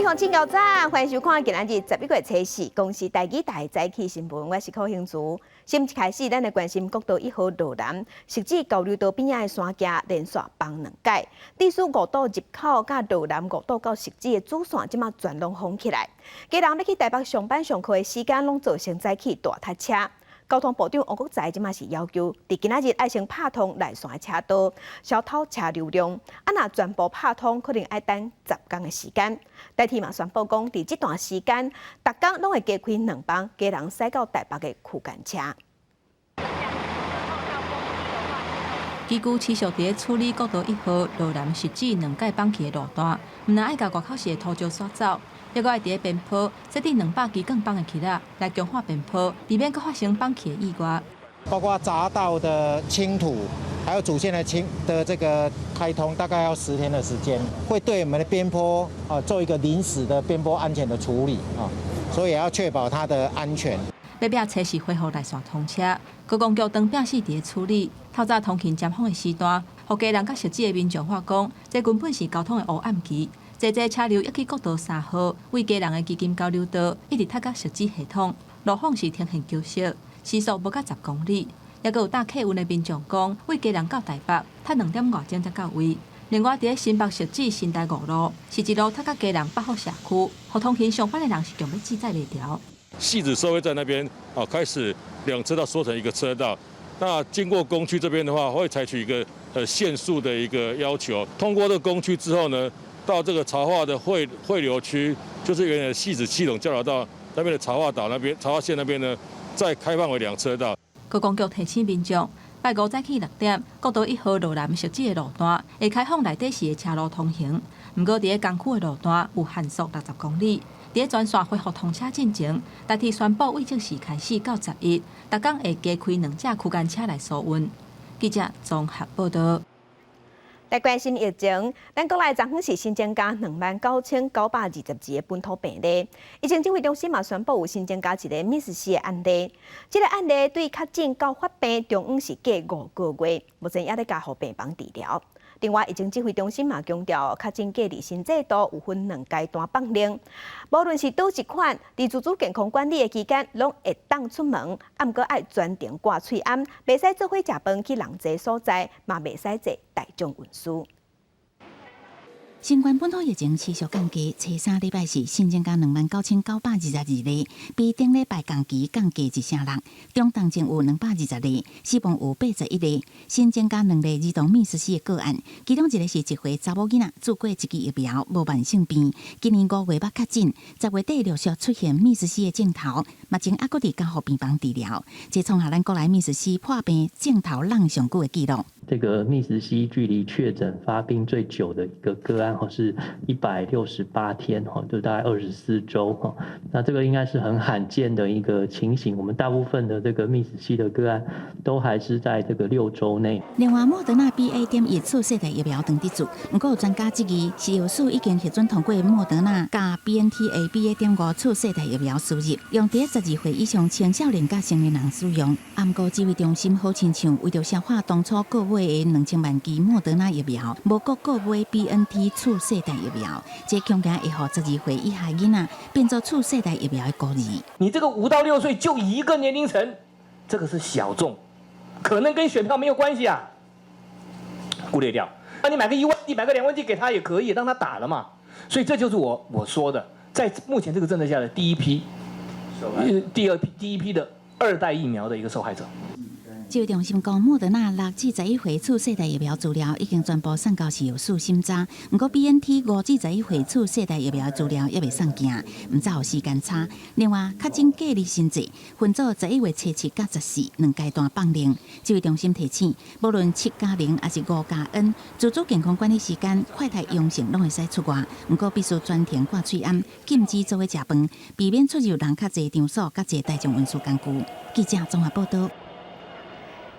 向请教早，欢迎收看今日11月初4公司台语大早起新闻，我是柯兴珠。先一开始，咱来关心国道1号路南实际交流道边仔的山架连续崩2解，地属5道入口甲路南5道到实际的主线，即马全拢封起来。家人要去台北上班上课的时间，拢造成早起大塞车。交通部长王国材即马是要求，伫今仔日爱先拍通内线的车道，小偷车流量。若全部拍通，可能要等10天的时间。代替嘛宣布讲，伫这段时间，逐工拢会加开2班家人驶到台北的区间车。机构持续伫处理国道1号路南实际2解绑起的路段，毋但爱甲外口市的土石刷走。抑阁爱伫边坡设置200支更绑的起仔来强化边坡，以免阁发生绑起的意外。包括匝道的清土，还有主线的这个开通，大概要10天的时间，会对我们的边坡做一个临时的边坡安全的处理所以也要确保它的安全。要逼车时恢复内线通车，高公局当兵士伫处理。透早通勤尖峰的时段，互家人甲实际的民众发讲，这根本是交通的黑暗期。济车流一去国道3号，为家人的基金交流道，一直踏到实际系统，路况是天现休息，时速无到10公里。也阁有搭客运的民众讲，为家人到台北，踏2点外钟才到位。另外，伫新北实际新台5路，是一路踏到家人8号社区，互通勤上班的人是强要记载袂牢。汐止收费站那边开始2车道缩成1个车道。那经过工区这边的话，会采取一个限速的一个要求。通过这个工区之后呢，到这个潮化的汇流区，就是原来的汐止系统交流道那边的潮化岛那边、潮化线那边呢，再开放为2车道。高公局提醒民众，拜5早起6点，国道1号路南实际的路段会开放内底时的车路通行。不过，伫工区的路段有限速60公里。伫全线恢复通车进程，代替宣布为即时开始到11，逐工会加开2架区间车来疏运。记者综合报道。来关心疫情，咱国内昨昏是新增加29922个本土病例。疫情指挥中心嘛宣布有新增加一个MIS-C 的案例。这个案例对确诊到发病中午是隔5个月，目前也在加护病房治疗。另外，疫情指挥中心嘛强调，确诊隔离新制度有分2阶段放令，无论是倒一款，伫自主健康管理的期间，拢会当出门，毋过爱专程挂喙罨，袂使做伙食饭去人济所在，嘛袂使坐大众运输。新冠本土疫情持续降低，初3礼拜四新增加29922例，比顶礼拜同期降低1成6。中重症有220例，死亡有81例，新增加2例儿童MIS-C的个案，其中一个是1岁查某囡仔，注过1剂疫苗，无慢性病。今年5月捌确诊，10月底陆续出现MIS-C的症头，目前还搁伫加护病房治疗，这创下咱国内MIS-C破病症头浪上久的纪录。这个MIS-C距离确诊发病最久的一个个案是168天就大概24周那这个应该是很罕见的一个情形。我们大部分的这个MIS-C的个案都还是在这个6周内。另外，莫德纳 BA.1 次世代疫苗登记组，不过有专家质疑，是药署已经核准通过莫德纳加 BNT BA.5 次世代疫苗输入，用伫12岁以上青少年甲成年人使用。不过指挥中心好亲像为着消化当初购买的2000万剂莫德纳疫苗，无国购买 BNT 次世代疫苗，这恐怕会让12岁以下囡仔变作次世代疫苗的孤儿。你这个5到6岁就一个年龄层，这个是小众，可能跟选票没有关系啊，忽略掉。那你买个1万剂、买个2万剂给他也可以，让他打了嘛。所以这就是我说的，在目前这个政策下的第一批第一批的2代疫苗的一个受害者。指挥中心讲，莫德纳6至11岁次世代疫苗资料已经全部送到药署审查，不过 BNT 5至11岁次世代疫苗资料也未送件，唔只有时间差。另外，确诊隔离新制分做11月7到14 2阶段放令。指挥中心提醒，无论7+0还是5+N， 自主健康管理时间快筛阳性拢会使出外，不过必须专程挂喙罨，禁止做伙食饭，避免出入人较侪场所、较侪大众运输工具。记者综合报道。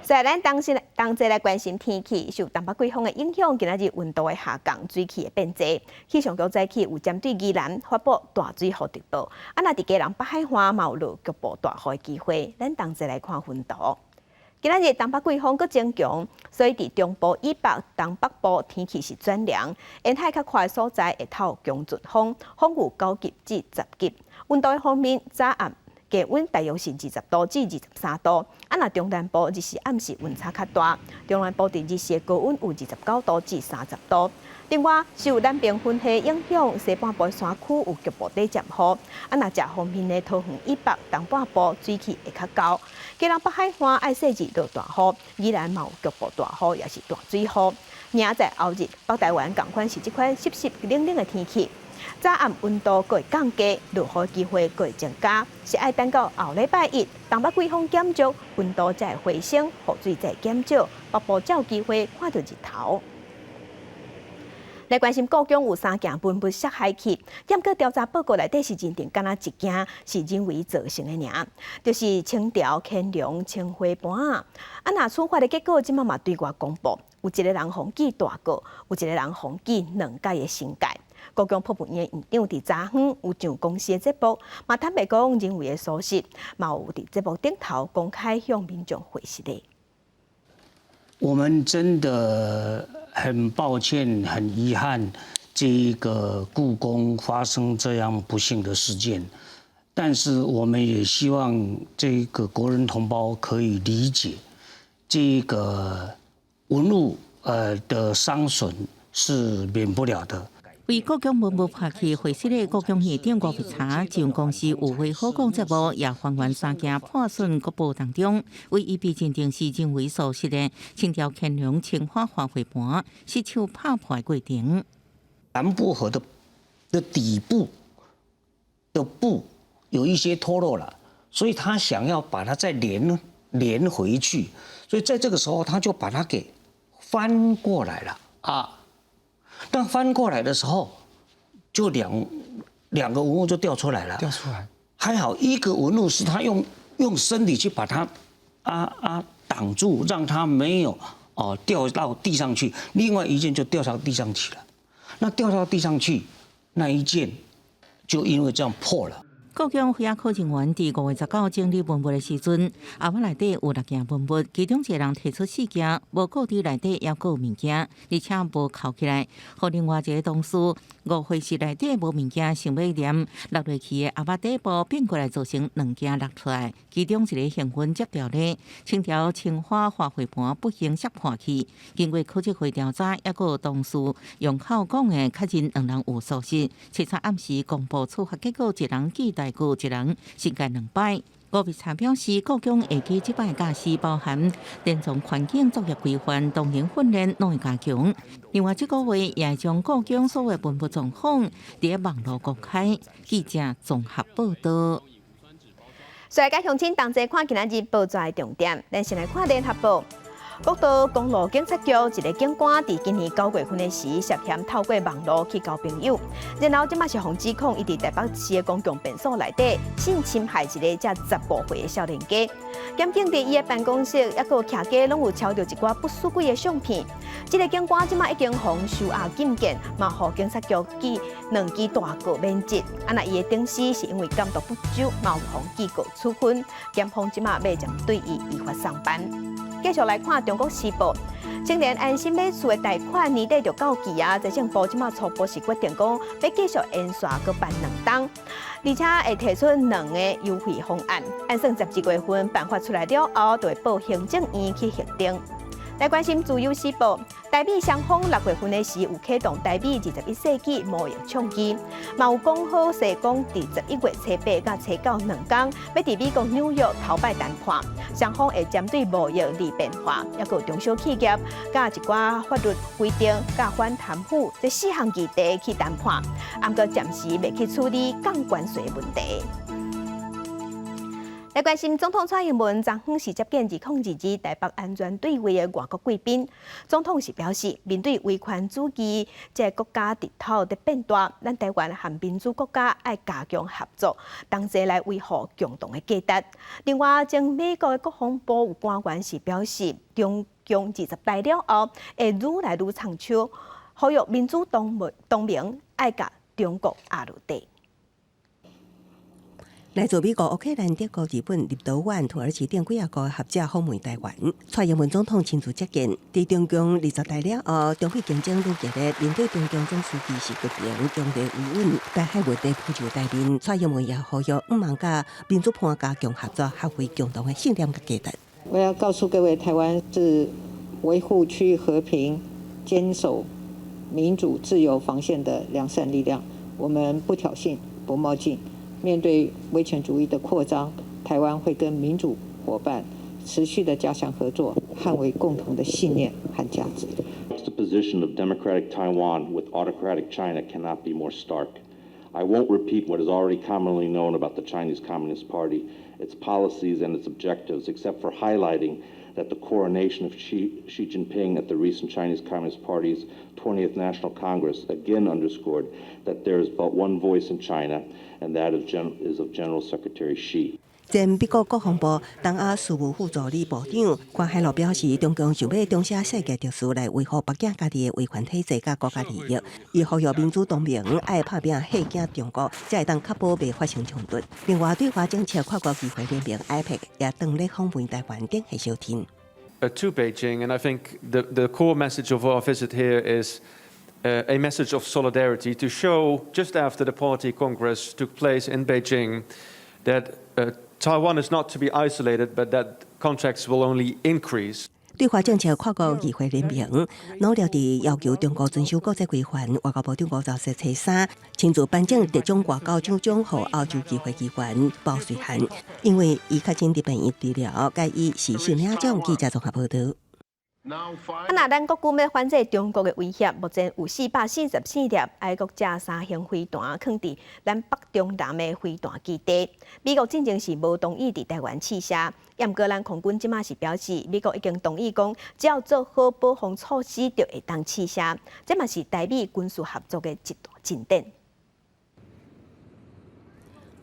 在咱当节来关心天气，受东北季风的影响，今仔日温度的下降，水汽的变济。气象局早起有针对宜兰发布大水豪特报，若伫家人北海岸嘛有落局部大雨的机会。咱当节来看分图。今仔日东北季风阁增强，所以伫中部以北、东北部天气是转凉，沿海较快所在会透强阵风，风有9级至10级。温度方面，早暗低温大约是20度至23度，若中南部日时暗时温差较大，中南部伫日时高温有29度至30度。另外，受南平分系影响，西半部山区有局部短暂雨。若这方面的桃园以北、东半部水气会较高。基隆北海岸爱细日落大雨，依然有局部大雨，也是大水雨。明仔后日，北台湾同款是这款湿湿冷冷的天气。早暗温度会降低，落雨机会会增加，是爱等到后礼拜一，东北季风减弱，温度才会回升，雨水才会减少，北部才有机会看到日头。来关心高雄有3件分布涉海气，检过调查报告内底是认定，敢若1件是人为造成的尔，就是青条、乾隆、青花盘若处罚的结果，即马嘛对外公布，有一个人防记大过，有一个人防记2届的新界。高雄瀑布院院长伫昨昏有上公司的节目，嘛坦白讲人为的疏失，嘛有伫节目顶头公开向民众回示的。我们真的很抱歉、很遗憾，这个故宫发生这样不幸的事件。但是我们也希望这个国人同胞可以理解，这个文物的伤损是免不了的。为高雄文物拍去回息的高雄县长吴必查，上公司有会好讲节目，也还原3件破损国宝当中，唯一被认定是人为疏失的青条乾隆青花花卉盘，是手拍破的过程。南部河的底部的布有一些脱落了，所以他想要把它再连回去，所以在这个时候他就把它给翻过来了啊。但翻过来的时候，就两个文物就掉出来了。掉出来，还好一个文物是他用身体去把它挡住，让它没有掉到地上去。另外一件就掉到地上去了。那掉到地上去那一件，就因为这样破了。高雄海考人员伫5月19整理文物的时阵，后尾内底有6件文物，其中一个人提出4件，无顾伫内底还有物件，而且无扣起来。和另外一个同事误会是内底无物件，想要念落落去的后尾底部变过来，造成2件落出来。其中一个幸运接掉咧，青条青花花卉盘不幸摔破去。经过科技会调查，还有同事用口讲的，确认2人有疏失。7月暗时公布处罚结果，一人记大过，一人新界2摆。吴必查表示，高雄下期即摆驾驶包含连从环境作业规范、动员训练拢会加强。另外，这个月也会将高雄所有文物状况伫网络公开。记者综合报道。所以，乡亲同齐看今仔日报纸的重点，咱先来看联合报。国道公路警察局一个警官伫今年9月份的时，涉嫌透过网络去交朋友，然后即马是互指控，伊伫台北市的公共便所内底性侵害一个才15岁的少年家。检警伫伊的办公室，还有徛家拢有抄到一寡不属鬼的相片。这个警官即马已经互收押禁见，嘛互警察局记2支大过免职。若伊的顶司是因为监督不周，嘛有互记过处分。检方即马要将对伊依法上班。继续来看《中国时报》，青年安心买厝的贷款年底就到期啊！财政部即马初步是决定讲，要继续延续搁办2档，而且会提出2个优惠方案。按算11月份办法出来了后，就会报行政院去核定。来关心《自由时报》，台美双方6月份的时有启动台美21世纪贸易倡议，嘛有讲好势讲伫11月初8到初92天，要伫美国纽约头摆谈判，双方会针对贸易利便化，还有中小企业，甲一寡法律规定、甲反贪腐这4项议题去谈判，不过暂时未去处理降关税问题。来关心总统蔡英文昨昏是接见2022台北安全对话的外国贵宾。总统是表示，面对威权主义这国家日头在变大，咱台湾和民主国家要加强合作，同齐来维护共同的价值。另外，前美国的国防部有官员是表示，中共20大了后会愈来愈长手，呼吁民主同盟要甲中国压落地。来自美国、乌克兰、德国、日本、立陶宛、土耳其等几啊个合作访问台湾。蔡英文总统亲自接见，在中共20大了后，中美竞争愈激烈，面对中共总书记习近平强烈维稳，台海问题浮就台面。蔡英文也呼吁五望甲民主派加强合作，发挥共同的信念和价值。我要告诉各位，台湾是维护区域和平、坚守民主自由防线的良善力量。我们不挑衅、不冒进。面对威权主义的扩张，台湾会跟民主伙伴持续的加强合作，捍卫共同的信念和价值。The position of democratic Taiwan with autocratic China cannot be more stark. I won't repeat what is already commonly known about the Chinese Communist Party, its policies and its objectives, except for highlighting that the coronation of Xi Jinping at the recent Chinese Communist Party's 20th National Congress again underscored that there is but one voice in China, and that is of General Secretary Xi. 前美国国防部东亚事务副助理部长关海路表示，中共想要中写世界历史来维护北京家己的威权体制甲国家利益，伊呼吁民主同盟爱拍拼吓惊中国，才会当确保袂发生冲突。另外，对华政策跨国议会联盟 IPEC 也当咧访问台湾等系小天。To Beijing, and I think the core message of our visit here is a message of solidarity to show, just after the Party Congress took place in Beijing, that Taiwan is not to be isolated, but that contacts will only increase. 对华政策跨国议会联盟努力地要求中国遵守国际规范。外交部长吴钊燮初三亲自颁奖特种外交奖奖予欧洲议会议员鲍瑞涵，因为伊确诊日本疫治疗，该以是性命奖。记者综合报道。那咱国军要反制中国的威胁，目前有444粒爱国者3型飞弹放伫咱北中南的飞弹基地。美国进前是无同意伫台湾试射，不过咱空军即马是表示，美国已经同意讲，只要做好保防措施，就会当试射。这嘛是台美军事合作的一大进展。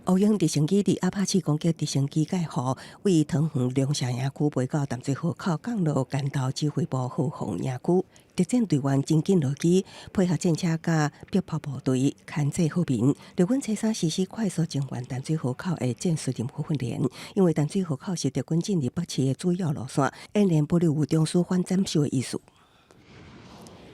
乌英直升机伫阿帕奇攻击直升机介护，为桃园龙城营区飞到淡水河口降落干道指挥部后方营区。特战队员真紧落机，配合战车甲迫炮部队牵制好民。陆军初三实施快速增援淡水河口的战术任务训练，因为淡水河口是敌军进入北市的主要路线，演练保留有中枢反斩首的意思。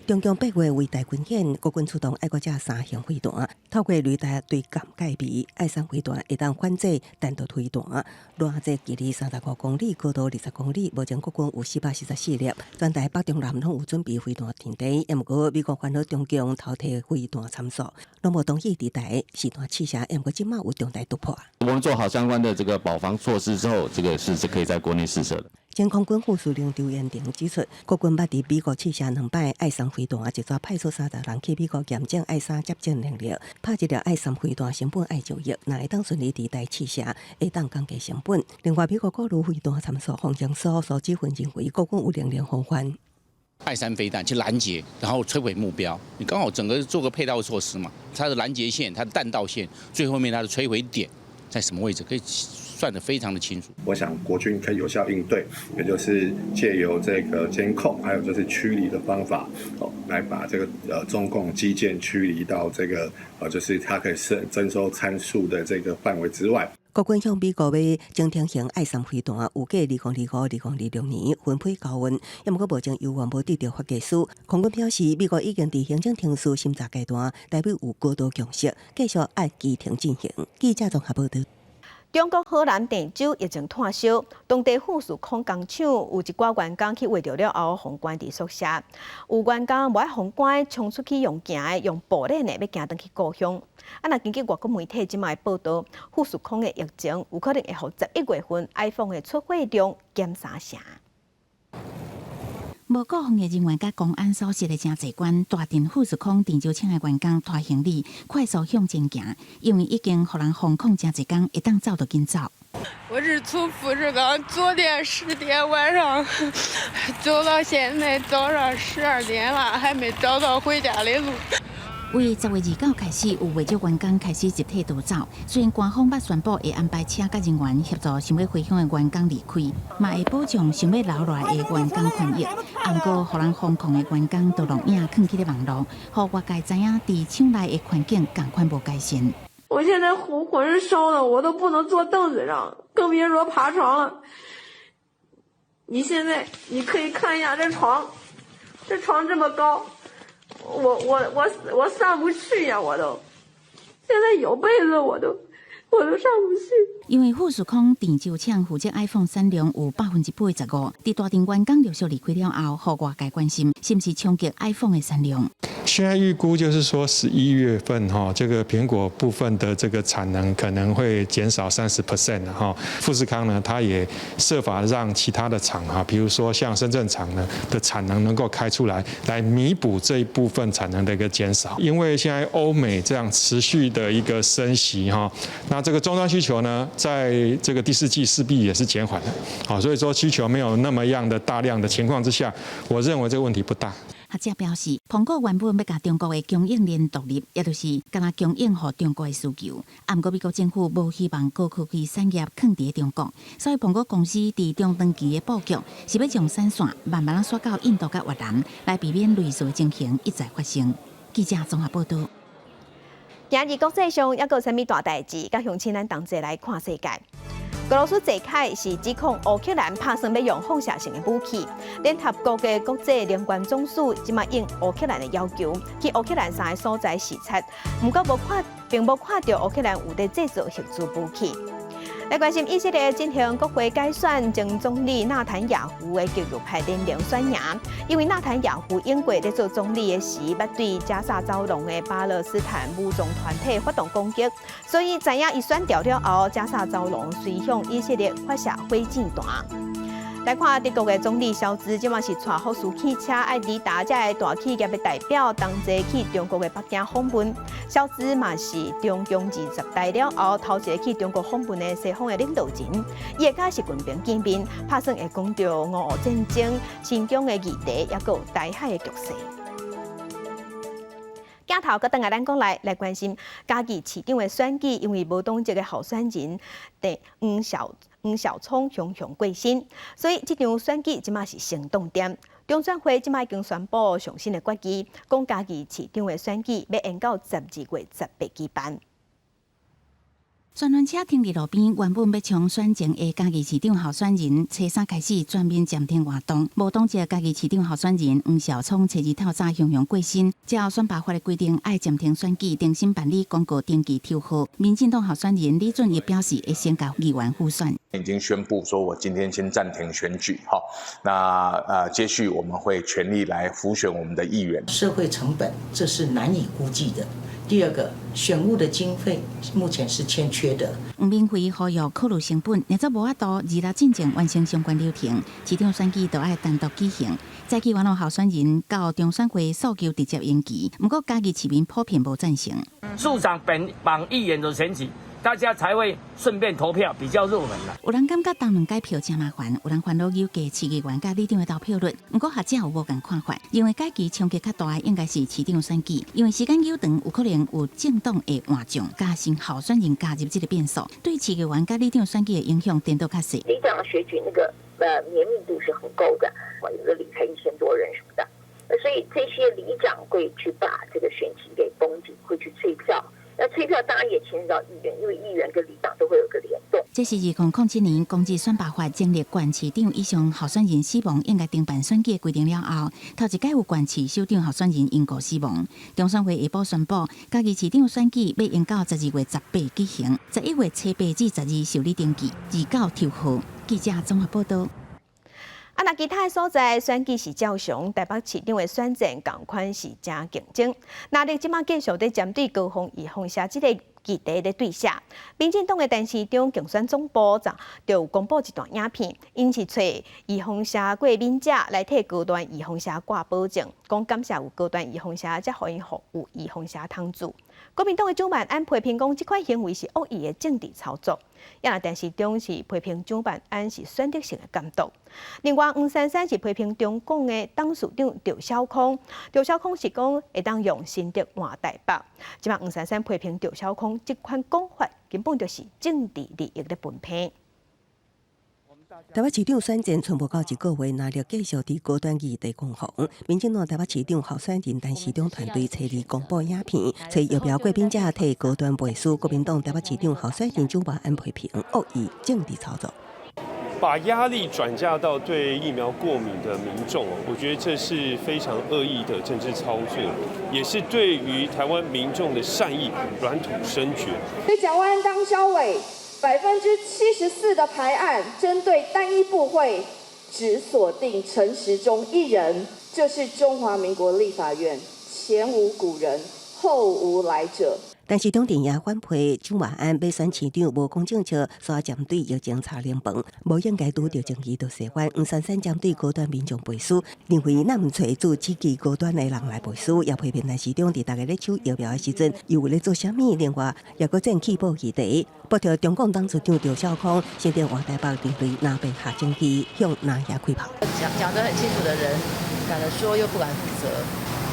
中共8月为台军演，国军出动爱国者3型飞弹，透过雷达对感界面，爱3飞弹会当反制弹道飞弹，乱射距离35公里、高度20公里。目前国军有444粒，全台北中南拢有准备飞弹停地。不过美国烦恼中共偷摕飞弹参数，拢无同意伫台试弹试射。不过今麦有重大突破。我们做好相关的这个保防措施之后，这个是可以在国内试射的。前空军副司令刘延廷指出，国军捌伫美国试射2摆爱3飞弹，一早派出30人去美国验证爱3接种能力，拍一粒爱3飞弹成本爱9亿，若会当顺利伫台试射，会当降低成本。另外，美国各路飞弹参数方向所指挥认为，国军有能力防范。爱3飞弹去拦截，然后摧毁目标，你刚好整个做个配套措施嘛，它的拦截线、它的弹道线，最后面它的摧毁点在什么位置，可以算得非常的清楚。我想国军可以有效应对，也就是借由这个监控，还有就是驱离的方法，来把这个中共基建驱离到这个就是它可以征收参数的这个范围之外。国军向美国买精挺型爱3飞弹，预计2025-2026年分配交运，也毋过目前犹原无得到发给书。空军表示，美国已经伫行政程序审查阶段，代表有高度共识，继续按期程进行。记者综合报道。中国河南鄭州疫情炭燒，當地富士康工廠有一掛員工去圍着了後，封關佇宿舍。有員工無愛封關，衝出去用行的，用步練的，要行轉去故鄉。若根據外國媒體即賣報道，富士康的疫情有可能會予11月份 iPhone 的出貨量減3成。无国防嘅人员甲公安所设的真济关，大定富士康郑州厂的员工拖行李快速向前行，因为已经互人封控真济工，一旦走就紧走。我是从富士康昨天10点晚上走到现在早上12点了，还没找到回家的路。为10月29开始，有未少员工开始集体逃走。虽然官方捌宣布会安排车甲人员协助想要回乡的员工离开，嘛会保障想要留下的员工权益。不过，互人封控的员工都录影放起咧网络，互外界知影伫厂内的环境同款无改善。我现在浑身烧的，我都不能坐凳子上，更别说爬床了。你现在你可以看一下这床这么高，我上不去呀，我都。现在有被子我都上不去。因为富士康电周厂负责 iPhone 产量有85%，伫大庭员工陆续离开了后，互外界关心是不是冲击 iPhone 的产量。现在预估就是说11月份这个苹果部分的这个产能可能会减少30%哈。富士康呢，它也设法让其他的厂比如说像深圳厂呢的产能能够开出来弥补这一部分产能的一个减少。因为现在欧美这样持续的一个升息那这个终端需求呢，在这个第四季势必也是减缓的，所以说需求没有那么样的大量的情况之下，我认为这个问题不大。学者表示，苹果原本要甲中国的供应链独立，也就是敢若供应予中国的需求。不过美国政府无希望高科技产业放伫中国，所以苹果公司伫中长期的布局是要将产线慢慢刷到印度甲越南，来避免类似的情形一再发生。记者综合报道。今日国际上还有啥物大代志？甲乡亲咱同齐来看世界。俄罗斯坐凯是指控乌克兰打算要用放射性的武器。联合国的国际联官总署即马应乌克兰的要求，去乌克兰3个所在视察，不过并无看到乌克兰有在制造核子武器。来关心以色列进行国会改选，前总理纳坦雅胡的极右派连连选赢，因为纳坦雅胡英国在做总理的时，捌对加沙走廊的巴勒斯坦武装团体发动攻击，所以知影伊选掉了后，加沙走廊随向以色列发射火箭弹。来看德国的总理肖兹，即马是带福斯汽车爱抵达这个大企业的代表，同齐去中国的北京访问。肖兹嘛是中共20代了后头一个去中国访问的西方的领导人，伊会甲习近平见面，打算会讲到俄乌战争、新疆的议题，也有台海的局势。镜头搁等下咱讲来关心嘉义市长的选举，因为无党籍的候选人黄小聪雄过身，所以这场选举即马是成重点。中选会即马已经宣布上新的决议，讲嘉义市长的选举要延到12月18举办。宣传车停伫路边，原本要从选前的嘉义市长候选人初三开始全面暂停活动。无党籍嘉义市长候选人黄小聪初二透早雄过身，照选罢法的规定，爱暂停选举，重新办理公告登记投号。民进党候选人李俊也表示，会先交议员复选。已经宣布说，我今天先暂停选举，那接续我们会全力来辅选我们的议员。社会成本这是难以估计的。第二个，选务的经费目前是欠缺的。黄明辉呼吁考虑成本，若则无法度26进前完成相关流程，市长选举就要单独举行。在期元老候选人到中选会诉求直接延期，不过嘉义市民普遍无赞成。市长绑议员的选举，大家才会顺便投票，比较热门啦。有人感觉当面改票真麻烦，有人烦恼有价市议员甲里长的投票率。不过学者有无共看法，认为该期冲击较大的应该是市长选举，因为时间久长，有可能有政党的换将加新候选人加入这个变数，对市议员甲里长选举的影响颠倒较细。里长的选举那个绵密度是很够的，有的里才1000多人什么的，所以这些里长会去把这个选期给绷紧，会去催票。那催票当然也牵涉到议员，因为议员跟里长都会有个联动。这是2007年公职选罢法建立县市长以上候选人死亡应该停办选举的规定了后，头一届有县市首长候选人因故死亡。中选会下晡宣布，嘉义市长选举要延到12月18举行，11月7至12受理登记，29投号。记者综合报道。那其他所在选举是照常，台北市长的选战同款是真竞争。那你即马继续在针对高雄义雄社这个议题的对下，民进党的陈市长竞选总部就有公布一段影片，因是找义雄社过敏者来替高端义雄社挂保证，讲感谢有高端义雄社，才互因服务义雄社通知。国民党的主办案批评讲，这款行为是恶意的政治操作。也陈市长是批评主办案是选择性的监督。另外，黄珊珊是批评中共的董事长赵少康，赵少康是讲会当用心得换台北。即马黄珊珊批评赵少康这款讲法根本就是政治利益的分配。台北市长选战剩无到1个月，那力继续伫高端议题攻防。民进党台北市长候选人陈时中团队初二公布影片，找摇标贵宾者替高端背书。国民党台北市长候选人蒋万安批评恶意政治操作。把压力转嫁到对疫苗过敏的民众，我觉得这是非常恶意的政治操作，也是对于台湾民众的善意软土生绝。对蒋万安当萧委，74%的排案针对单一部会，只锁定陈时中一人，这是中华民国立法院前无古人，后无来者。但是中电也反批蒋万安要选市长无讲政策，刷针对疫情查联邦，无应该拄着争议就洗冤。黄珊珊针对高端民众背书，认为咱唔找做支持高端的人来背书，也批评陈市长伫大家咧抢疫苗的时阵，又为了做啥物？另外，也搁争气保议题，剥夺中共当局长赵少康，先对华台北定位南北下政机向南亚开炮。讲得很清楚的人，敢了说又不敢负责。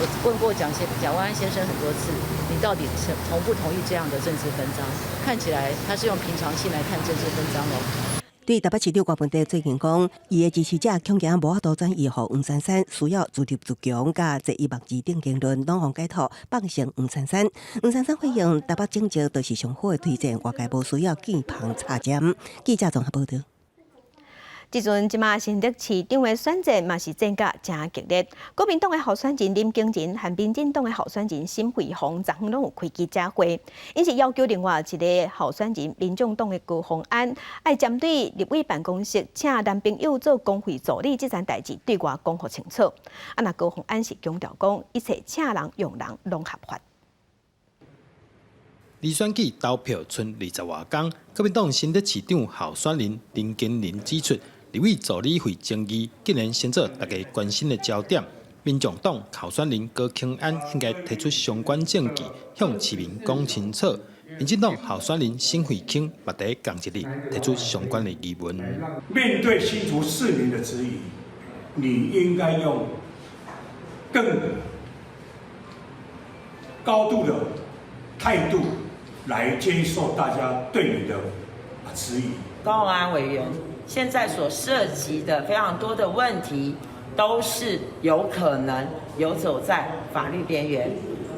我问过蒋万安先生很多次，你到底同不同意这样的政治分赃？看起来他是用平常心来看政治分赃哦。对台北市长郭文德最近讲，伊的支持者恐惊无法度转移互黄珊珊，需要自立自强，甲这一目字顶言论拢互解脱，放成黄珊珊。黄珊珊回应台北政绩都是上好的推荐，外界无需要见缝插针。记者综合报道。即阵，即马新竹市长的选战嘛是战甲真激烈。国民党的候选人林景仁和民进党的候选人沈慧虹昨昏拢有开记者会，因是要求另外一个候选人民众党的高虹安，爱针对立委办公室请男朋友做工会助理这件代志对外讲互清楚。那高虹安是强调讲，一切请人用人拢合法。离选举投票剩20多天，国民党新竹市长候选人林景仁指出，立委助理费争议竟然成做大家关心的焦点。民众党候选人高虹安应该提出相关证据，向市民讲清楚。民进党候选人沈慧卿嘛在同一日提出相关的疑问。面对新竹市民的质疑，你应该用更高度的态度来接受大家对你的质疑。高虹安委员现在所涉及的非常多的问题，都是有可能游走在法律边缘，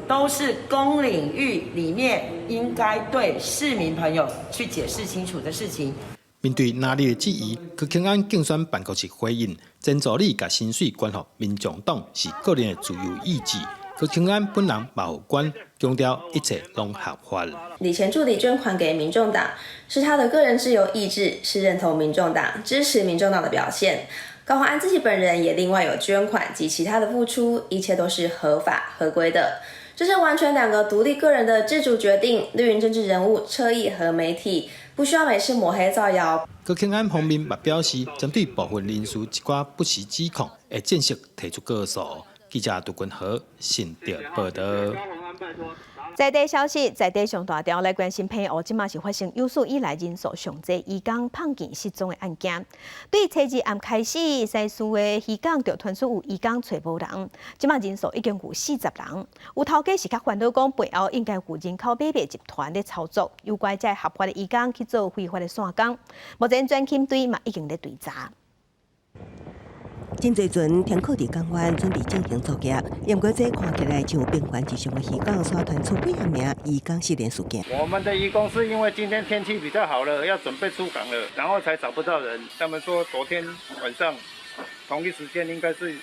都是公领域里面应该对市民朋友去解释清楚的事情。面对哪里的质疑，高虹安竞选办公室回应，前助理甲薪水关乎民众党是个人的自由意志。高虹安本人嘛有关，强调一切拢合法。李前助理捐款给民众党，是他的个人自由意志，是认同民众党、支持民众党的表现。高虹安自己本人也另外有捐款及其他的付出，一切都是合法合规的。这是完全两个独立个人的自主决定。绿营政治人物侧翼和媒体不需要每次抹黑造谣。高虹安方面嘛表示，针对部分人士一寡不实指控，会正式提出告诉。记者杜君和新竹报道。在地消息，在地上大条来关心澎湖，即马是发生有史以来人数上济渔港碰见失踪的案件。对初二暗开始，西区的渔港就传出有渔港找无人，即马人数已经有40人。有头家是较烦恼讲背后应该有人口买卖集团咧操作，有怪在合法的渔港去做非法的线工。目前专勤队嘛已经咧追查。真侪船停靠伫港湾，准备进行作业。不过这看起来像边缘之上的渔港，刷传出几名渔港失联事件。我们的渔工是因为今天天气比较好了，要准备出港了，然后才找不到人。他们说昨天晚上同一时间应该是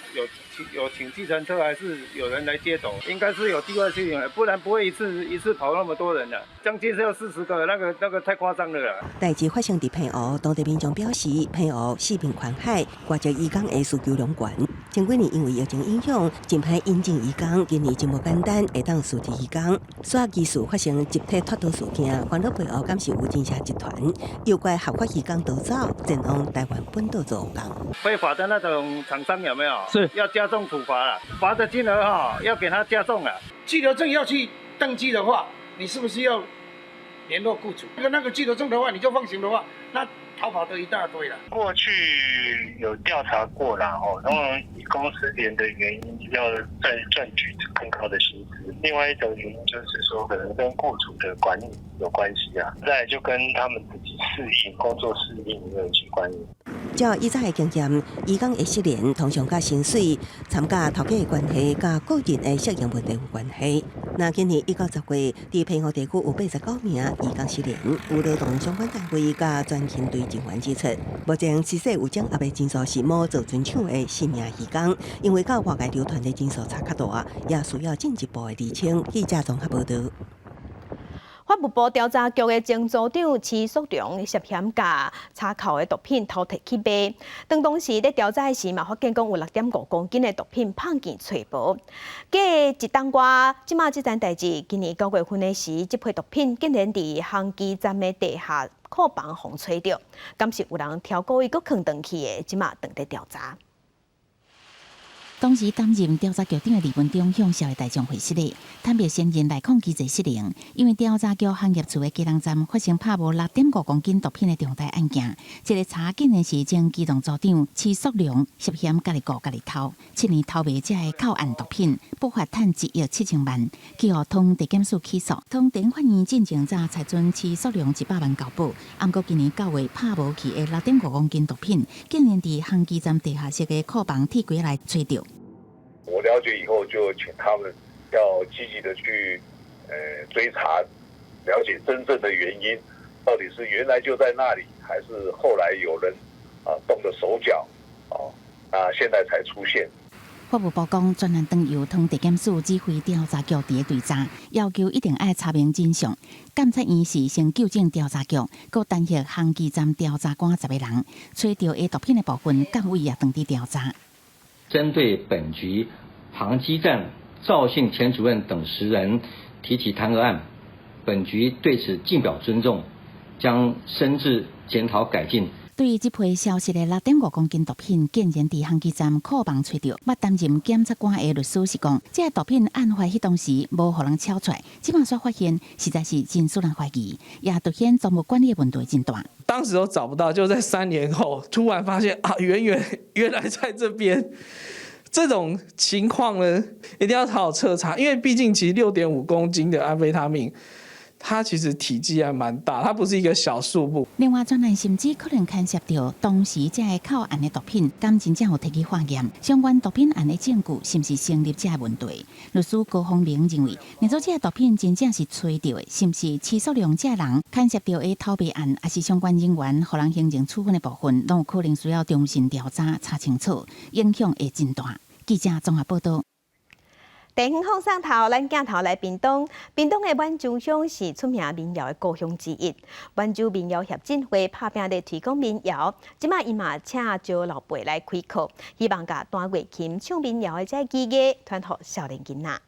有请计程车，还是有人来接走，应该是有第二批人，不然不会一次跑那么多人了，将近是要40个，那个太夸张了啦。代志发生伫澎湖，当地民众表示，澎湖四面环海，外籍渔港的需求量悬。前几年因为疫情影响，真歹引进渔港，今年真无简单，会当输入渔港。所以技术发生集体脱逃事件，烦恼背后敢是有真正集团，又怪合法渔港逃走，前往台湾本岛做工。非法的那种厂商有没有？是要加重处罚了，罚的金额要给他加重了。居留证要去登记的话，你是不是要联络雇主？那个居留证的话，你就放行的话，那逃跑的一大堆了。过去有调查过啦，然后以公司连的原因要再赚取更高的薪资，另外一种原因就是说可能跟雇主的管理有关系啊，再来就跟他们自己工作适应有一些关系。照以前的经验，移工的失联通常甲薪水、参加头家的关系、甲个人的适应问题有关系。那今年1到10月，伫澎湖地区有89名移工失联，有劳动相关单位甲专勤队人员指出，目前实际有奖也未尽数是无做准抢的4名移工，因为甲外界流传的人数差较大，也需要进一步的厘清。记者综合报道。法务部调查局的前组长齐淑良涉嫌甲查扣的毒品偷摕去卖，当时咧调查时嘛，发现讲有6.5公斤的毒品碰见揣无。计一冬外，即马这件代志，今年9月份的时，这批毒品竟然伫航机站的地下库房互揣着，敢是有人挑故意搁藏回去的？即马等待调查。当时担任调查局长的李文忠向社会大众回释咧，坦白承认内控机制失灵，因为调查局行业处的机动站发生拍无6.5公斤毒品的重大案件。这个查竟然是前机动组长齐淑良涉嫌家己顾家己偷，7年偷卖这个扣案毒品，不法赚1亿7千万，去互通地检署起诉。通地检法院进前早裁准齐淑良100万交保，不过今年9月拍无去的6.5公斤毒品，竟然伫航机站地下室的库房铁柜内揣着。我了解以后，就请他们要积极的去追查，了解真正的原因，到底是原来就在那里，还是后来有人动了手脚，现在才出现。法务部讲，专案长由通地检署指挥调查局伫对查，要求一定要查明真相。监察院是先纠正调查局，搁单协航机站调查官10个人，揣着的毒品的部分，监委也当地调查。针对本局航机站赵姓前主任等10人提起弹劾案，本局对此尽表尊重，将深致检讨改进。对于这批消息的6.5公斤毒品，竟然伫航机站库房揣着，捌担任检察官的律师是讲，这个毒品案发迄当时无互人敲出来，即马所发现实在是真使人怀疑，也凸显总务管理的问题真大。当时都找不到，就在3年后突然发现啊，原来在这边。这种情况呢，一定要好好彻查，因为毕竟其实6.5公斤的安非他命，它其实体积还蛮大，它不是一个小数目。另外，专案甚至可能牵涉到当时这个扣案的毒品，敢真正有提起化验，相关毒品案的证据是不是成立这个问题？律师高方明认为，若做这个毒品真正是揣到的，是不是齐淑良这人牵涉到的偷卖案，还是相关人员互人行政处分的部分，拢有可能需要重新调查查清楚，影响会真大。记者综合报道。地方放送头，咱镜头来屏东。屏东的满洲乡是出名民谣的故乡之一。满洲民谣协进会拍拼咧推广民谣，即马伊嘛请招老辈来开课，希望甲弹乐琴唱民谣的这技艺传互少年囡仔。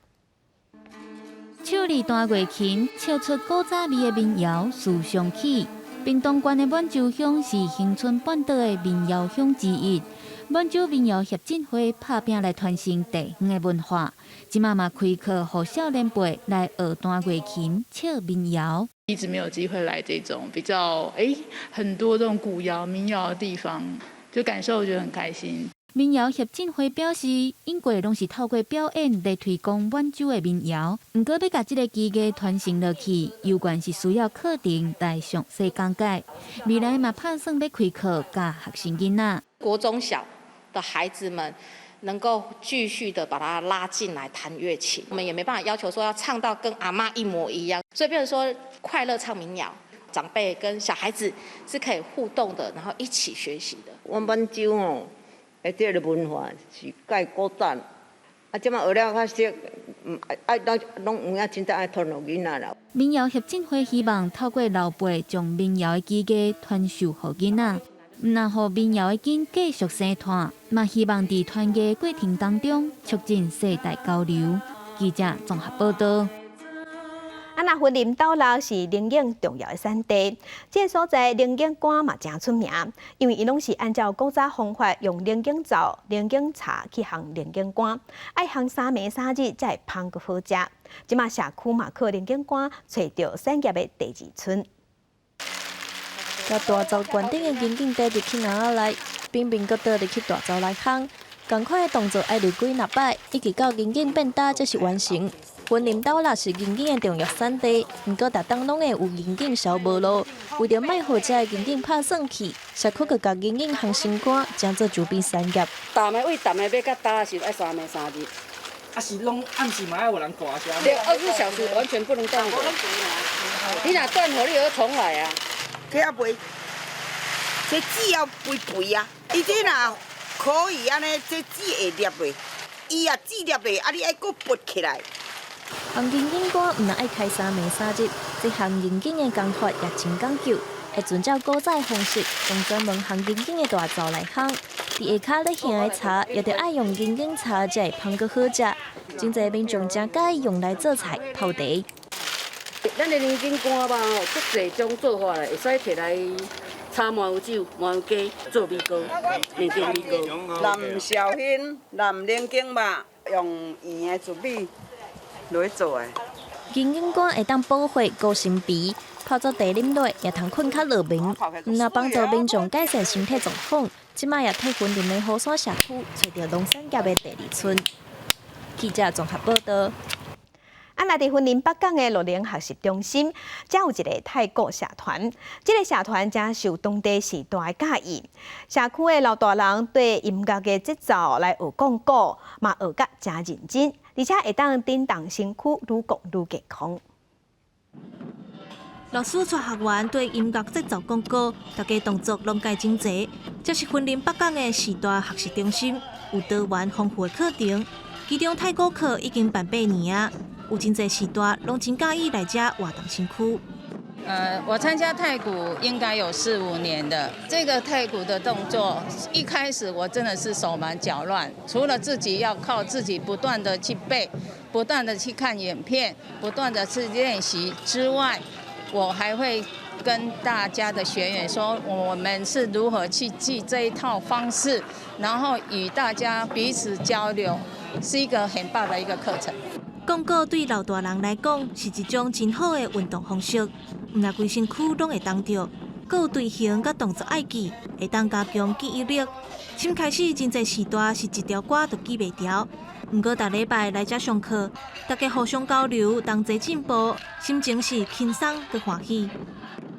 手里弹乐琴，唱出古早味的民谣思乡曲。屏东县的满洲乡是恒春半岛的民谣乡之一。满洲民谣协进会拍拼来传承地方的文化，即马嘛开课，予少年辈来学弹乐琴、唱民谣。一直没有机会来这种比较很多这种古谣、民谣的地方，就感受我觉得很开心。民谣协进会表示，因过拢是透过表演来推广满洲的民谣，不过要把这个技艺传承落去，有关是需要课程来详细讲解。未来嘛打算要开课教学生囡仔，国中小的孩子们能够继续的把他拉进来弹乐器，我们也没办法要求说要唱到跟阿嬷一模一样，所以变成说快乐唱民谣，长辈跟小孩子是可以互动的，然后一起学习的。我满洲的这个文化是介古早，即马学了较熟，拢有影真正爱传落囡仔啦。民谣协进会希望透过老辈将民谣的技艺传授予囡仔。那互民谣的经继续生传，嘛希望伫传艺过程当中促进世代交流。记者综合报道。那云林斗六是龙眼重要的产地，这个所在龙眼干嘛真出名，因为伊拢是按照古早方法用龙眼枣、龙眼茶去烘龙眼干，爱烘3暝3日才会芳个好食。即马社区嘛靠龙眼干找到产业的第2春。要大灶关顶的眼镜带入去篮仔内，冰冰搁倒入去大灶内烘。同款的动作要练几百摆，一直到眼镜变大才是完成。云林斗六是眼镜的重要产地，不过逐当拢会有眼镜烧无落。为着卖互这眼镜拍算去，社区佮甲眼镜行新冠，将做周边产业。淡的为淡的要较大是爱3暝3日。啊是拢暗时嘛要有人挂下。对，24小时完全不能断火。你若断火，你又要重来啊。这啊卖，这纸要肥肥啊！伊这若可以安尼，这纸会裂袂？伊啊纸裂袂，啊你爱搁拔起来。行眼镜馆毋但爱开3暝3日，这行眼镜的工法也真讲究，会遵照古早方式，用专门行眼镜的大灶来烘。伫下骹咧行的茶，也着爱用眼镜茶才会芳搁好食。真侪民众真介意用来做菜泡茶。咱的眼镜馆吧，足侪种做法嘞，会使摕来炒麻油酒、麻油鸡做米糕、眼镜米糕。蓝绍兴、蓝眼镜嘛，用圆的糯米落去做的。眼镜馆会当保护高神鼻，泡做茶啉落也通困较落眠。若帮助民众改善身体状况，即摆也替云林的河山社区找到农产业的第2春。记者综合报道。内地云林北港的乐龄学习中心，才有一个泰国社团。这个社团真受当地时代的介意，社区的老大人对音乐的节奏来学讲鼓，嘛学甲真认真，而且会当振动身躯，愈讲愈健康。老师带学员对音乐节奏讲歌，大家动作拢介真齐。这是云林北港的时代学习中心，有多元丰富的课程，其中泰国课已经办8年啊。有真侪时代拢真介意来这活动身躯。我参加太鼓应该有4、5年的。这个太鼓的动作，一开始我真的是手忙脚乱，除了自己要靠自己不断的去背，不断的去看影片，不断的去练习之外，我还会跟大家的学员说，我们是如何去记这一套方式，然后与大家彼此交流，是一个很棒的一个课程。讲鼓对老大人来讲是一种真好的运动方式，毋但规身躯拢会当着，阁有队形甲动作爱记，会当加强记忆力。先开始真侪时代是一条歌都记袂牢，毋过逐礼拜来遮上课，大家互相交流，同齐进步，心情是轻松佮欢喜。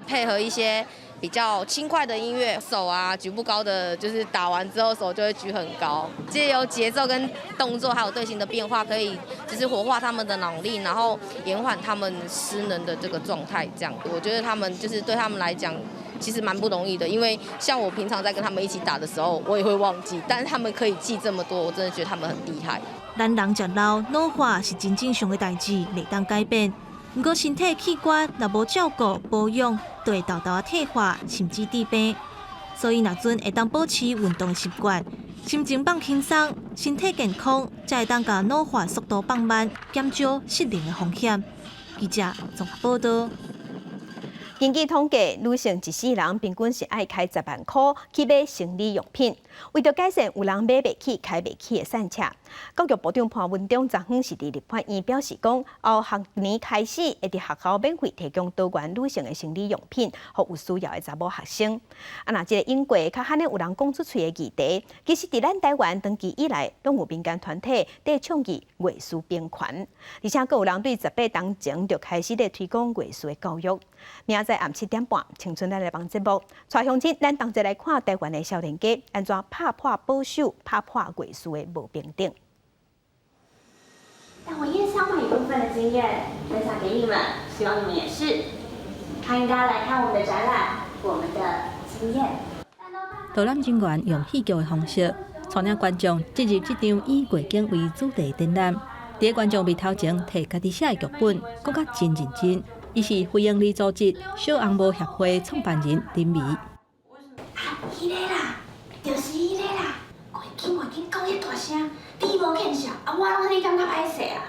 配合一些比较轻快的音乐，手啊举不高的，就是打完之后手就会举很高。借由节奏跟动作还有队形的变化，可以就是活化他们的脑力，然后延缓他们失能的这个状态。这样，我觉得他们就是对他们来讲，其实蛮不容易的。因为像我平常在跟他们一起打的时候，我也会忘记，但是他们可以记这么多，我真的觉得他们很厉害。咱人食老，老化是真正常的代志，袂当改变。不过身体器官若无照顾保养，就会豆豆啊退化，甚至致病。所以若阵会当保持运动习惯，心情放轻松，身体健康，才会当甲老化速度放慢，减少失灵的风险。记者综合报道。根据统计，女性一世人平均是爱开10万块去买生理用品，为着改善有人买袂起、开袂起的善车，教育部长潘文忠昨昏是伫立法院表示讲，后学年开始会伫学校免费提供多元女性的生理用品，予有需要的查某学生。若即个因过较罕有人讲出嘴的议题，其实伫咱台湾长期以来，拢有民间团体伫倡议月事平权，而且阁有人对18当前就开始咧推广月事的教育。明仔暗7点半，青春咱来帮节目，带乡亲咱同齐来看台湾的少年家安怎拍破保守、拍破月事的不平等。但我也想把一部分的经验分享给你们，希望你们也是。欢迎大家来看我们的展览，我们的经验。导览人员用戏剧的方式，带领观众进入这场以月经为主题的展览。伫观众面头前摕家己写的剧本，讲甲真认真。伊是非营利组织小红帽协会创办人林薇。迄个啦，就是迄个啦，月经讲遐大声，你无见笑，我拢你感觉歹势啊。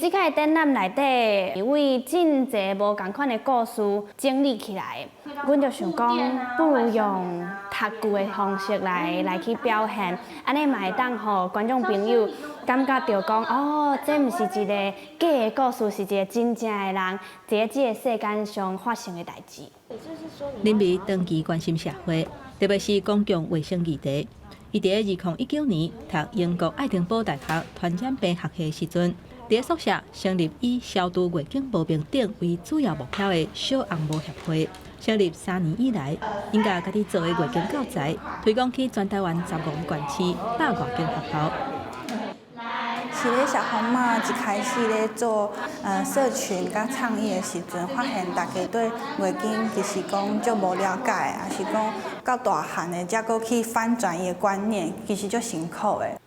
这个展览内底，因为真侪无同款的故事整理起来，阮就想讲，不如用读剧的方式来去表现，安尼嘛会当互观众朋友感觉到讲，哦，这毋是一个假的故事，是一个真正的人在这个世间上发生的代志。林美长期关心社会，特别是公共卫生议题。伊伫2019年读英国爱丁堡大学传染病学系时阵，伫宿舍成立以消毒月经无病等为主要目标的小红帽协会。成立3年以来，因家己做的月经教材推广去全台湾15个县市100多间学校。是咧小红帽一开始咧做社群甲倡议的时阵，发现大家对月经其实讲就无了解，也是讲到大汉的才搁去反转伊的观念，其实就辛苦的。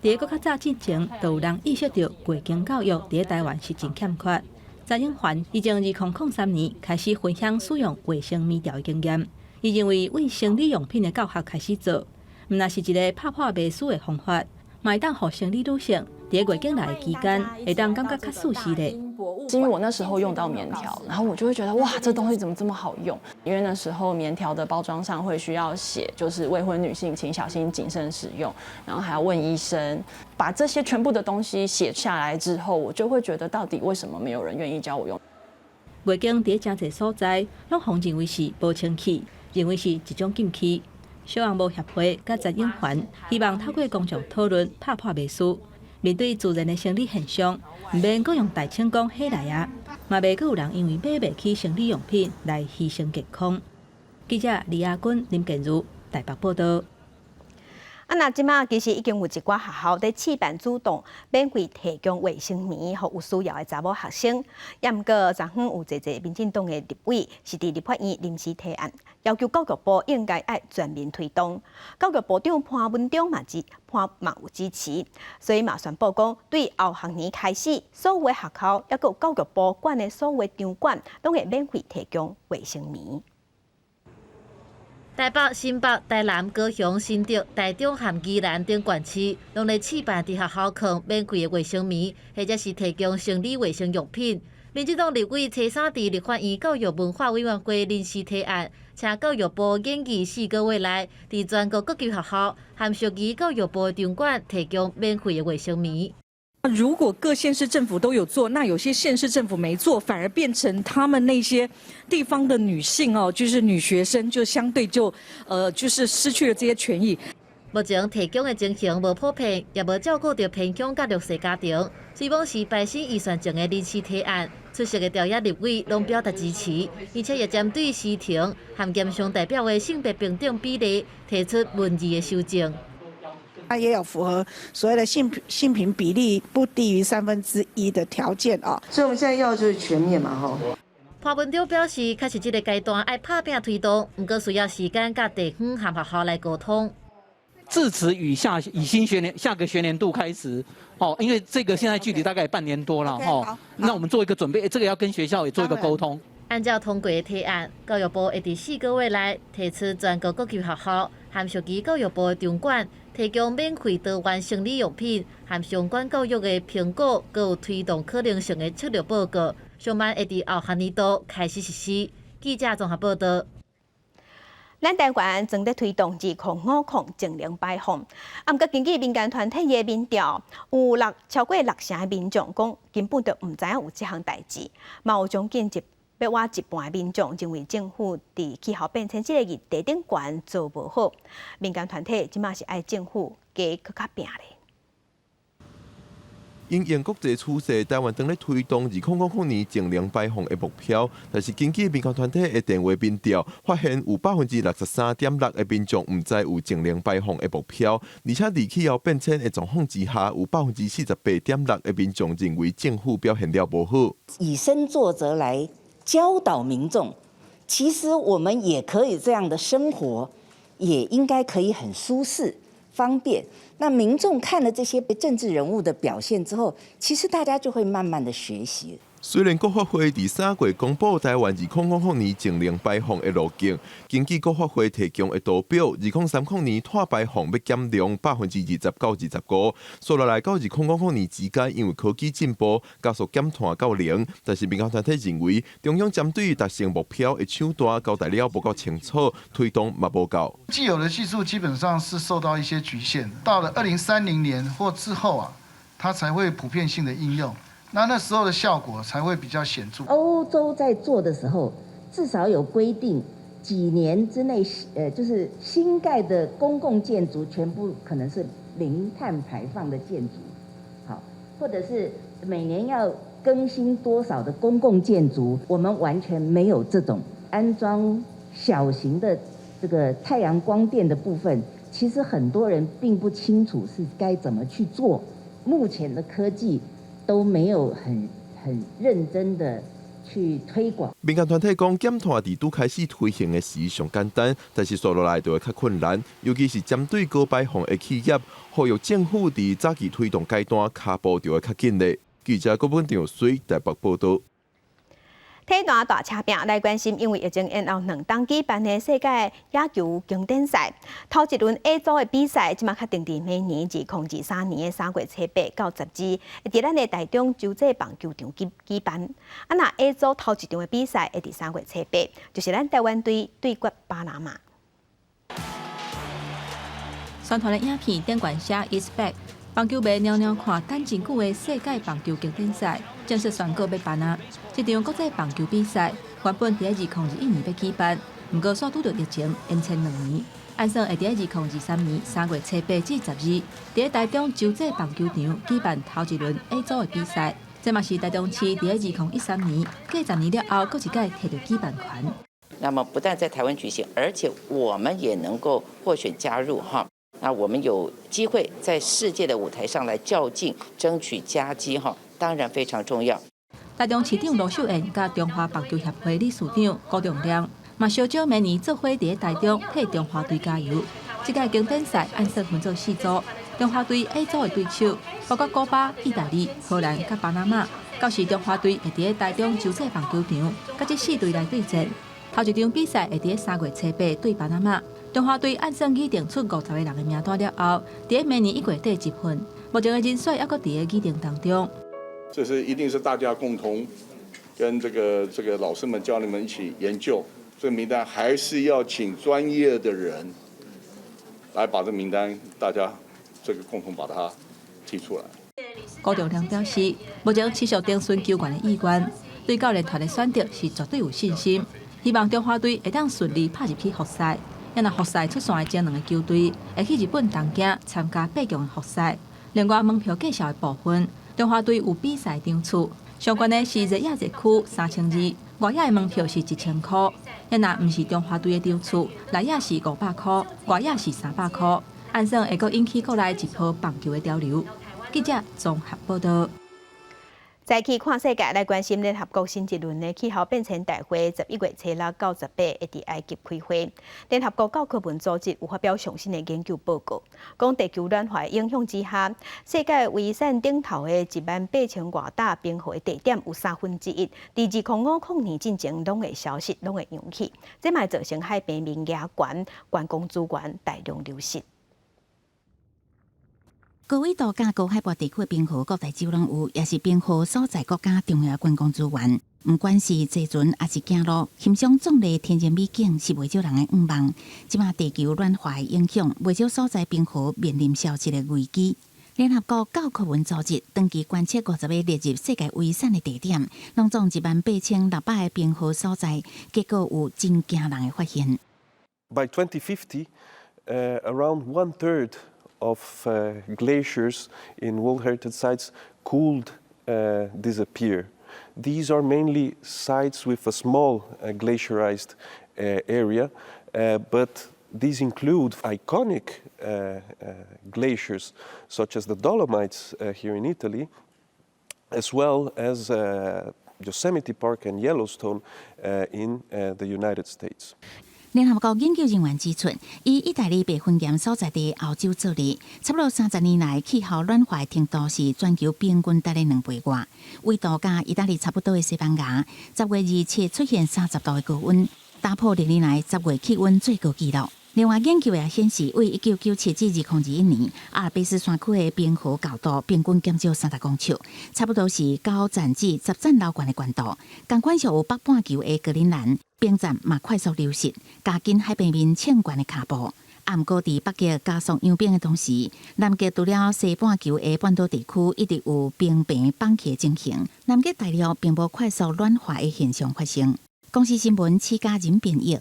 伫个较早之前，就有人意识到月经教育伫台湾是真欠缺。蔡英环已经2003年开始分享使用卫生棉条的经验，伊认为为生理用品的教学开始做，毋那是一个拍破迷思的方法，嘛会当互生理女性伫月经来的期间，会当感觉较舒适的。是因为我那时候用到棉条，然后我就会觉得哇，这东西怎么这么好用？因为那时候棉条的包装上会需要写，就是未婚女性请小心谨慎使用，然后还要问医生。把这些全部的东西写下来之后，我就会觉得到底为什么没有人愿意教我用？月经伫真侪所在，拢互认为是无清气，认为是一种禁忌。小红帽协会甲蔡英环希望透过公众讨论，拍破迷思。面对自然的生理现象，唔免阁用大清讲起来啊，嘛袂阁有人因为买袂起生理用品来牺牲健康。记者李亚军、林建如台北报道。那即马其实已经有一寡学校在试办主动免费提供卫生棉，予有需要的查某学生。也毋过，昨昏有一民进党的立委是伫立法院临时提案，要求教育部应该爱全面推动。教育部长潘文忠嘛有支持，所以嘛宣布讲，对后学年开始，所有的学校抑有教育部管的所有的场馆，拢会免费提供卫生棉。台北、新北、台南、高雄、新竹、台中和宜兰等县市，拢来试办伫学校放免费的卫生棉，或者是提供生理卫生用品。民进党立委蔡三伫立法院教育文化委员会临时提案，请教育部研究4个月内，伫全国各级学校和属于教育部的场馆提供免费的卫生棉。如果各县市政府都有做，那有些县市政府没做，反而变成他们那些地方的女性哦，就是女学生，就相对就是失去了这些权益。目前提供的情形无普遍，也无照顾到偏乡甲弱势家庭。希望是百姓预算前的临时提案，出席的朝野立委拢表达支持，而且也针对时程和减上代表的性别平等比例提出文字的修正。它也有符合所谓的性平比例不低于1/3的条件啊，所以我们现在要的就是全面嘛吼。潘文忠表示，确实这个阶段爱拍拼推动，不过需要时间甲地方和学校来沟通。自此以下下个学年度开始，因为这个现在距离大概半年多了那我们做一个准备，这个要跟学校也做一个沟通。按照通过的提案，教育部会伫4个月内提出全国各级学校和属于教育部的场馆提供免费多元生理用品和相关教育的评估，佮有推动可能性的策略报告，上班会伫后学年度开始实施。记者综合报道。咱台湾正在推动2050净零排放，不过根据民间团体的民调，有超过60%的民众讲根本就唔知影有这项代志，嘛有将近要我一半的民众认为政府伫气候变迁这个议题顶悬做无好，民间团体即马是爱政府加搁较拼咧。因应国际趋势，台湾正在推动2050年净零排放的目标，但是根据民间团体的电话民调，发现有63.6%的民众唔知有净零排放的目标，而且在气候变迁的状况之下，有48.6%的民众认为政府表现了无好。以身作则来教导民众，其实我们也可以这样的生活，也应该可以很舒适、方便。那民众看了这些政治人物的表现之后，其实大家就会慢慢的学习。虽然国发会伫3月公布台湾2000年净零排放的路径，根据国发会提供的图表，2030年碳排放要减量20%到25%，说落来到2000年之间，因为科技进步，加速减碳到0。但是民间团体认为，中央针对达成目标的手段交代了不够清楚，推动嘛不够。既有的技术基本上是受到一些局限，到了2030年或之后啊，它才会普遍性的应用。那时候的效果才会比较显著。欧洲在做的时候，至少有规定，几年之内，就是新盖的公共建筑全部可能是零碳排放的建筑，好，或者是每年要更新多少的公共建筑，我们完全没有这种安装小型的这个太阳光电的部分，其实很多人并不清楚是该怎么去做。目前的科技都没有很认真的去推广。民间团体讲，减碳伫拄开始推行的时上简单，但是做落来就会较困难，尤其是针对高排放的企业，呼吁政府伫早期推动阶段脚步就会较紧嘞。记者郭本长随台北报道。体坛大车拼来关心，因为疫情延后2冬举办的世界野球经典赛，头一轮 A 组的比赛，即马确定伫明年2023年的3月7到12日，会伫咱的台中洲际棒球场举办。那 A 组头一场的比赛会伫3月7，就是咱台湾队对决巴拿马。宣传的影片顶管写 "Is Back"， 棒球迷袅袅看等真久的世界棒球经典赛，正式宣告要办啊！这场国际棒球比赛原本伫2021年要举办，不过煞拄着疫情延前2年，按算会伫2023年3月7至12日，伫台中洲际棒球场举办头一轮 A 组的比赛。这嘛是台中市伫2013年过10年了后，搁一届摕到举办权。那么不但在台湾举行，而且我们也能够获选加入哈。那我们有机会在世界的舞台上来较劲，争取佳绩哈，当然非常重要。台中市长罗秀燕甲中华棒球协会理事长高仲亮，嘛小招明年做伙伫台中替中华队加油。这届经典赛按算分做4组，中华队 A 组的对手包括古巴、意大利、荷兰甲巴拿马。到时中华队会伫台中洲际棒球场，甲这4队来对战。头一场比赛会伫3月7对巴拿马。中华队按算拟定出50个人的名单了后，伫明年1月底集训。目前的人选还阁伫拟定当中。这是一定是大家共同跟这个老师们、教练们一起研究这个名单，还是要请专业的人来把这名单，大家这个共同把它提出来。高仲亮表示，目前持续征询球员的意愿，对教练团的选择是绝对有信心，希望中华队会当顺利拍入去复赛。也若复赛出线的前2个球队会去日本东京参加8强的复赛。另外，门票介绍的部分，中华队有比赛场次，相关的是热亚热区3200，外亚的门票是1000块。也若唔是中华队的场次，内亚是500块，外亚是300块。按算会阁引起国内一波棒球的潮流。记者综合报道。再去看世界，来关心联合国新一轮的气候变迁大会，11月7到18会伫埃及开会。联合国教科文组织有发表上新的研究报告，讲地球暖化影响之下，世界维山顶头的18000外大冰河的地点有1/3，伫2050年进前拢会消失，拢会扬起，这嘛造成海平面压悬，观光资源大量流失。高纬度甲高海拔地区的冰河各大洲拢有，也是冰河所在国家重要观光资源。不管是坐船还是走路，欣赏壮丽天然美景是袂少人的愿望。即马地球暖化的影响，袂少所在冰河面临消失的危机。联合国教科文组织长期观测50个列入世界遗产的地点，拢总18600个冰河所在，结果有真惊人的发现。By 2050, around 1/3 of glaciers in World Heritage Sites could disappear. These are mainly sites with a small glaciarized area, but these include iconic glaciers such as the Dolomites here in Italy, as well as Yosemite Park and Yellowstone in the United States. 联合国研究人员指出，以意大利北风岩所在地欧洲做例，差不多30年来气候暖化的程度是全球平均大概2倍外。纬度甲意大利差不多的西班牙，10月27出现30度的高温，打破历年来10月气温最高纪录。另外，研究也显示，为1997至2021年，阿尔卑斯山区的冰河高度平均减少30公尺，差不多是9站至10站楼悬的高度。同款属有北半球的格陵兰冰站嘛快速流失，加紧海平面欠悬的脚步。啊，毋过伫北极加速扬冰的同时，南极除了西半球的半岛地区一直有冰平放弃进行，南极大陆并无快速暖化的现象发生。公司新闻徐家仁编译。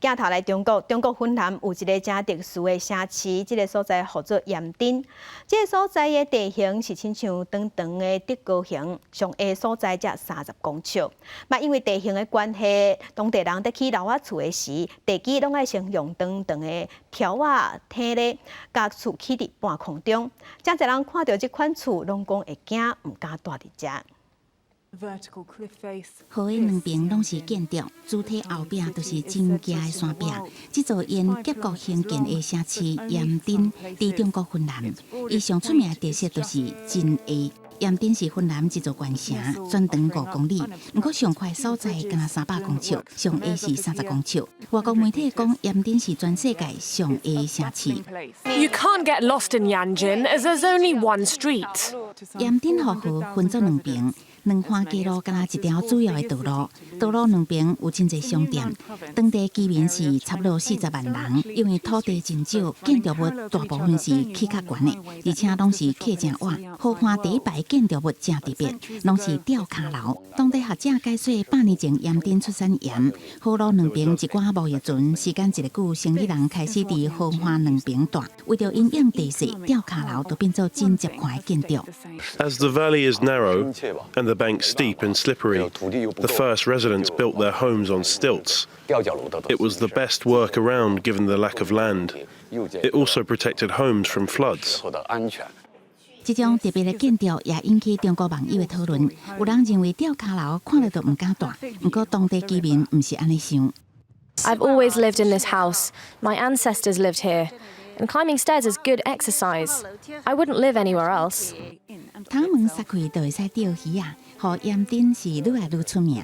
镜头来中国云南有一个真特殊的城市，这个所在叫做盐津。这个所在的地形是亲像长长的德高形，上下所在才30公尺。嘛，因为地形的关系，当地人在起楼仔厝的时，地基拢爱先用长长的条仔梯咧，甲厝起伫半空中。真侪人看到这款厝，拢讲会惊，唔敢住伫遮。河的两边拢是建筑，主体后壁都是真cao的山壁。这座沿峡谷兴建的城市盐津，伫中国云南，伊上出名的特色就是真矮。盐津是云南一座县城，全长5公里，不过上快所在敢若300公尺，上矮是30公尺。外国媒体讲，盐津是全世界上矮的城市。You can't get lost in Yanjin, as there's only one street. 盐津河分作两边。两环街路敢若一条主要的道路，道路两边有真侪商店，当地居民是差不多40万人。因为土地真少，建筑物大部分是起较悬的，而且拢是客正晚。好看第一排建筑物正特别，拢是吊脚楼。当地学者解说，100年前盐津出产盐，河路两边一寡贸易船，时间一个久，生意人开始伫河畔两边住。为着因应地势，吊脚楼都变做真结块的建筑。As the valley is narrow and the bank steep and slippery, the first residents built their homes on stilts. It was the best work around given the lack of land. It also protected homes from floods. 这种特别的建筑也引起中国网友的讨论。有人认为吊脚楼看了都唔敢住，不过当地居民唔是安尼想。I've always lived in this house. My ancestors lived here. And climbing stairs is good exercise. I wouldn't live anywhere else. 窗门撒开就会使钓鱼啊，互盐津是愈来愈出名。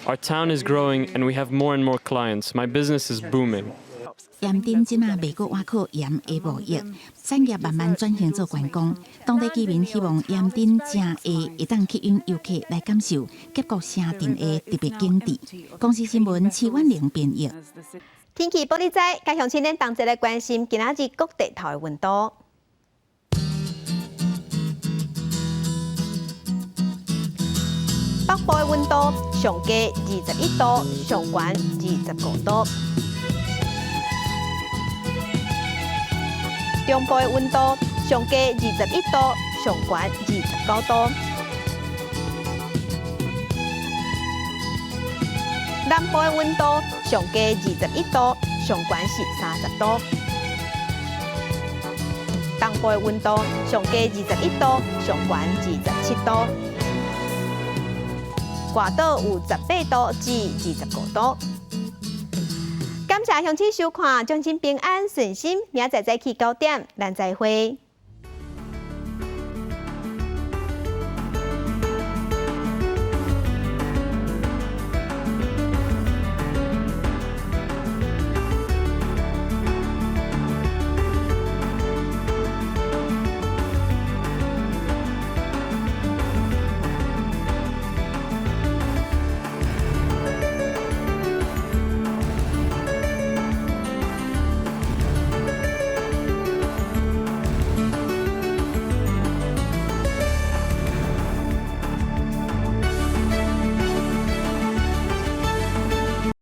Our town is growing and we have more and more clients. My business is booming. 盐津即马未过挖靠盐的贸易，产业慢慢转型做观光。当地居民希望盐津正下会当吸引游客来感受峡谷城镇的特别景致。公司新闻徐婉玲编译。天气玻璃仔，加上今日同齐来关心今仔日各地头的温度。北部的温度上低21度，上悬25度；中部的温度上低21度，上悬29度；南部的温度上低21度，上悬是30度；东部的温度上低21度，上悬27度。外岛有18度至25度。感谢乡亲收看，将亲平安顺心，明仔载起9点，咱再会。